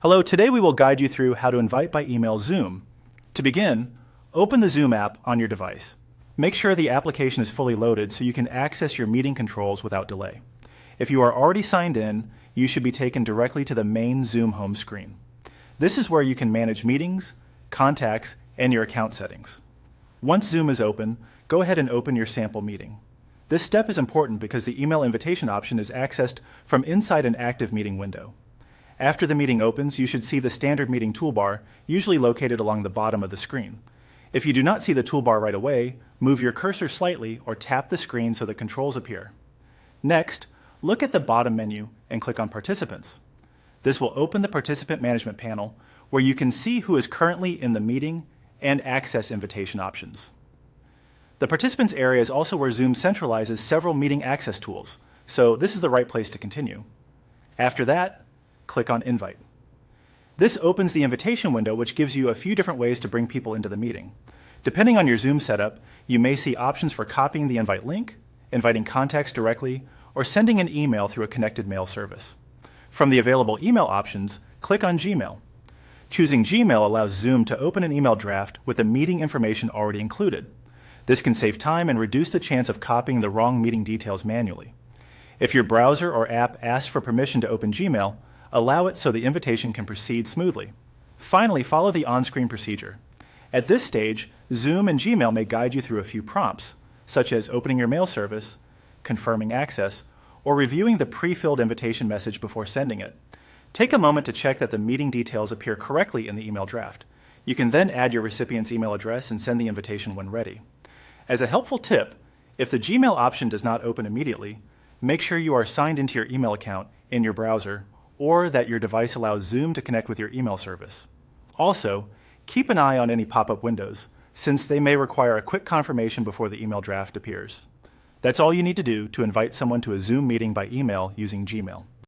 Hello, today we will guide you through how to invite by email Zoom. To begin, open the Zoom app on your device. Make sure the application is fully loaded so you can access your meeting controls without delay. If you are already signed in, you should be taken directly to the main Zoom home screen. This is where you can manage meetings, contacts, and your account settings. Once Zoom is open, go ahead and open your sample meeting. This step is important because the email invitation option is accessed from inside an active meeting window. After the meeting opens, you should see the standard meeting toolbar, usually located along the bottom of the screen. If you do not see the toolbar right away, move your cursor slightly or tap the screen so the controls appear. Next, look at the bottom menu and click on Participants. This will open the Participant Management panel, where you can see who is currently in the meeting and access invitation options. The Participants area is also where Zoom centralizes several meeting access tools, so this is the right place to continue. After that, click on Invite. This opens the invitation window, which gives you a few different ways to bring people into the meeting. Depending on your Zoom setup, you may see options for copying the invite link, inviting contacts directly, or sending an email through a connected mail service. From the available email options, click on Gmail. Choosing Gmail allows Zoom to open an email draft with the meeting information already included. This can save time and reduce the chance of copying the wrong meeting details manually. If your browser or app asks for permission to open Gmail, allow it so the invitation can proceed smoothly. Finally, follow the on-screen procedure. At this stage, Zoom and Gmail may guide you through a few prompts, such as opening your mail service, confirming access, or reviewing the pre-filled invitation message before sending it. Take a moment to check that the meeting details appear correctly in the email draft. You can then add your recipient's email address and send the invitation when ready. As a helpful tip, if the Gmail option does not open immediately, make sure you are signed into your email account in your browser, or that your device allows Zoom to connect with your email service. Also, keep an eye on any pop-up windows, since they may require a quick confirmation before the email draft appears. That's all you need to do to invite someone to a Zoom meeting by email using Gmail.